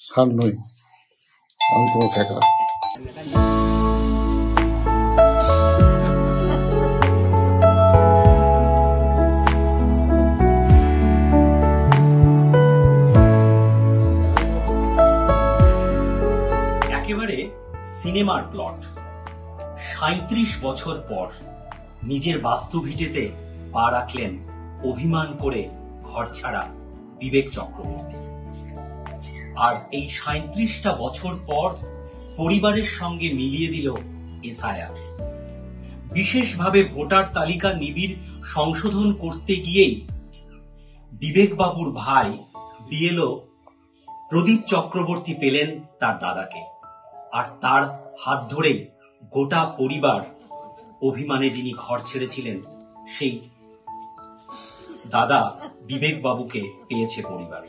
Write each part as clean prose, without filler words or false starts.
সার নই, আমি তোমার কাকা। একেবারে সিনেমার প্লট। ৩৭ বছর পর নিজের বাস্তু ভিটেতে পা রাখলেন অভিমান করে ঘর ছাড়া বিবেক চক্রবর্তী। আর এই ৩৭টা বছর পর পরিবারের সঙ্গে মিলিয়ে দিল এসআইআর। বিশেষভাবে ভোটার তালিকা নিবিড় সংশোধন করতে গিয়েই বিবেকবাবুর ভাই বিএলও প্রদীপ চক্রবর্তী পেলেন তার দাদাকে, আর তার হাত ধরেই গোটা পরিবার অভিমানে যিনি ঘর ছেড়েছিলেন সেই দাদা বিবেকবাবুকে পেয়েছে পরিবার।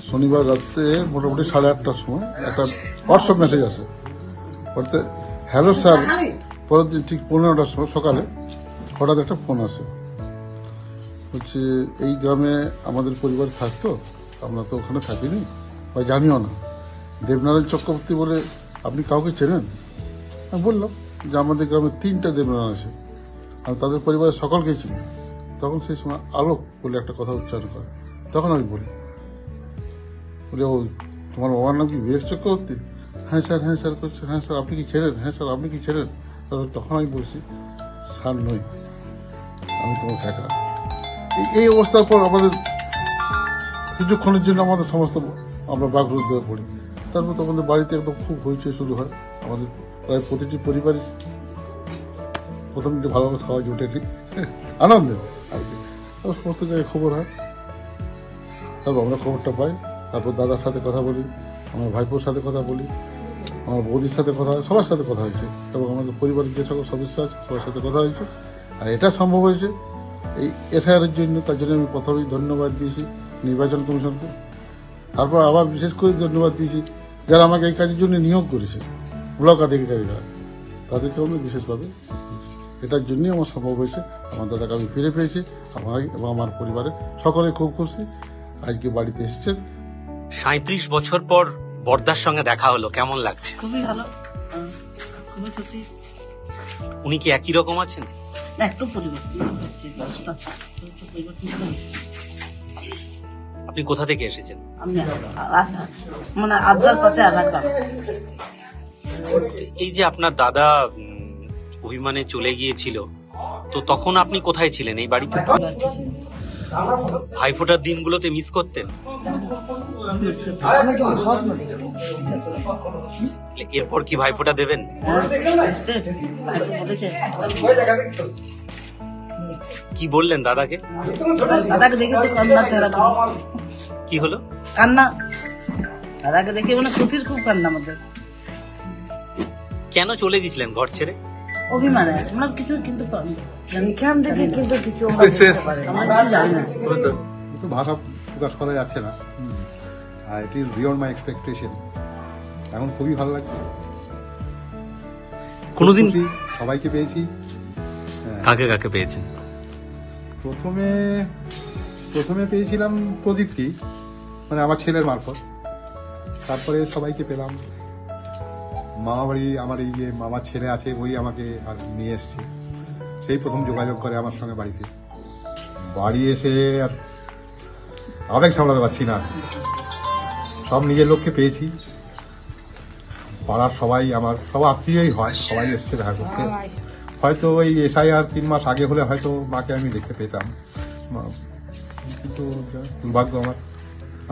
শনিবার রাত্রে মোটামুটি 8:30টার সময় একটা হোয়াটসঅ্যাপ মেসেজ আসে, বলতে হ্যালো স্যার। পরের দিন ঠিক 15টার সময় সকালে হঠাৎ একটা ফোন আসে, হচ্ছে এই গ্রামে আমাদের পরিবার থাকতো, আমরা তো ওখানে থাকিনি বা জানিও না। দেবনারায়ণ চক্রবর্তী বলে আপনি কাউকে চেনেন? আমি বললাম যে আমাদের গ্রামে 3টা দেবনারায়ণ আছে, আমি তাদের পরিবারের সকলকেই চিনি। তখন সেই সময় আলোক বলে একটা কথা উচ্চারণ করে। তখন আমি বলি ও তোমার বাবার নাম কি বিবেক চক্রবর্তী? হ্যাঁ স্যার করছে। হ্যাঁ স্যার আপনি কি ছেড়েন? হ্যাঁ স্যার আপনি কি ছেড়েন? তখন আমি বলছি স্যার নই, আমি তোমার কাকা। এই অবস্থার পর আমাদের কিছুক্ষণের জন্য আমাদের সমস্ত আমরা বাগরুদ্ধ হয়ে পড়ি। তারপর তো আমাদের বাড়িতে একদম খুব হইচই শুরু হয়। আমাদের প্রায় প্রতিটি পরিবারই প্রথম একটু ভালোভাবে খাওয়া জোটে, ঠিক আনন্দে আর কি। সমস্ত জায়গায় খবর হয়, তারপর আমরা খবরটা পাই। তারপর দাদার সাথে কথা বলি, আমার ভাইপোর সাথে কথা বলি, আমার বৌদির সাথে কথা হয়, সবার সাথে কথা হয়েছে। এবং আমাদের পরিবারের যে সকল সদস্য আছে সবার সাথে কথা হয়েছে। আর এটা সম্ভব হয়েছে এই এসআইআরের জন্য। তার জন্য আমি প্রথমেই ধন্যবাদ দিয়েছি নির্বাচন কমিশনকে। তারপর আবার বিশেষ করে ধন্যবাদ দিয়েছি যারা আমাকে এই কাজের জন্য নিয়োগ করেছে, ব্লক আধিকারিকরা, তাদেরকে আমি বিশেষভাবে। এটার জন্যই আমার সম্ভব হয়েছে। আমার দাদাকে আমি ফিরে পেয়েছি, আমার এবং আমার পরিবারের সকলে খুব খুশি। আজকে বাড়িতে এসেছেন। ৩৭ বছর পর বর্দার সঙ্গে দেখা হলো, কেমন লাগছে? খুবই ভালো, খুবই খুশি। উনি কি একই রকম আছেন? না, একটু পরিবর্তন হচ্ছে, অবস্থা একটু পরিবর্তন হচ্ছে। আপনি কোথা থেকে এসেছেন? আমি মানে আদ্রার পাশে আলাদা। এই যে আপনার দাদা অভিমানে চলে গিয়েছিল, তো তখন আপনি কোথায় ছিলেন? এই বাড়িতে? ভাইফোঁটার দিনগুলোতে মিস করতেন? এরপর কি ভাইফোঁটা দেবেন? কি বললেন দাদাকে? দাদাকে দেখে তো কান্না ছাড়া কি হলো? কান্না, দাদাকে দেখে মানে খুশির খুব কান্না আমাদের। কেন চলে গেছিলেন ঘর ছেড়ে? অভিমানে আমরা কিছু কিন্তু এখান থেকে কিন্তু কিছু আমরা জানি না, ভাষা প্রকাশ করা যাচ্ছে না। It is beyond my expectation. এখন খুবই ভালো লাগছে। কোনোদিন সবাইকে পেয়েছি। কাকে কাকে পেয়েছেন? প্রথমে পেয়েছিলাম প্রদীপকে, মানে আমার ছেলের মারফত। তারপরে সবাইকে পেলাম। মামা বাড়ি, আমার এই যে মামার ছেলে আছে, ওই আমাকে নিয়ে এসছে। সেই প্রথম যোগাযোগ করে আমার সঙ্গে বাড়িতে। বাড়ি এসে আর আবেগ সামলাতে পারছি না। সব নিজের লোককে পেয়েছি। পাড়ার সবাই আমার সব আত্মীয়ই হয়, সবাই এসছে দেখা করতে। হয়তো ওই এসআইআর 3 মাস আগে হলে হয়তো মাকে আমি দেখতে পেতাম, কিন্তু দুর্ভাগ্য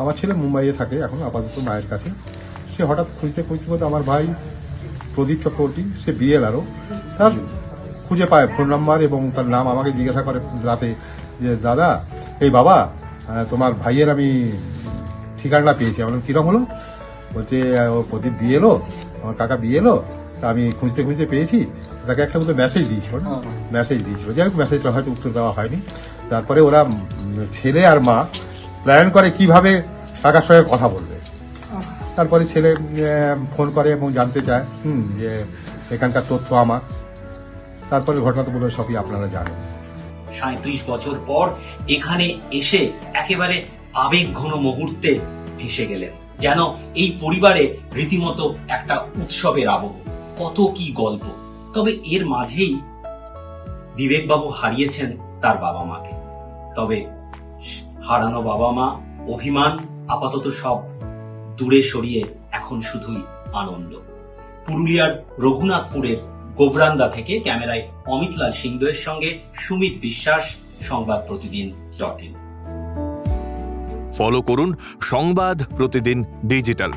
আমার ছেলে মুম্বাইয়ে থাকে এখন আপাতত মায়ের কাছে। সে হঠাৎ খুঁজতে আমার ভাই প্রদীপ চক্রবর্তী, সে বিএলআরও, তার খুঁজে পায় ফোন নাম্বার এবং তার নাম। আমাকে জিজ্ঞাসা করে রাতে যে দাদা, এই বাবা তোমার ভাইয়ের আমি ঠিকানাটা পেয়েছি। আমার কিরকম হলো? বলছে ও প্রদীপ বিএলও, আমার কাকা বিএলও, আমি খুঁজতে পেয়েছি। তাকে একটা মতো মেসেজ দিয়েছিল, যাই হোক মেসেজটা হয়তো উত্তর দেওয়া হয়নি। তারপরে ওরা ছেলে আর মা প্ল্যান করে কিভাবে কাকার সঙ্গে কথা বলবে। তারপরে ছেলে ফোন করে এবং জানতে চায় যে এখানকার তথ্য আমার। তারপরে ঘটনা তো বলে সবই আপনারা জানেন। 37 বছর পর এখানে এসে একেবারে আবেগঘন মুহূর্তে ভেসে গেলেন। যেন এই পরিবারে রীতিমতো একটা উৎসবের আবহ, কত কি গল্প। তবে এর মাঝেই বিবেকবাবু হারিয়েছেন তার বাবা মাকে। তবে হারানো বাবা মা, অভিমান আপাতত সব দূরে সরিয়ে এখন শুধুই আনন্দ। পুরুলিয়ার রঘুনাথপুরের গোবরান্দা থেকে ক্যামেরায় অমিতলাল সিংহদের সঙ্গে সুমিত বিশ্বাস, সংবাদ প্রতিদিন .in। ফলো করুন সংবাদ প্রতিদিন ডিজিটাল।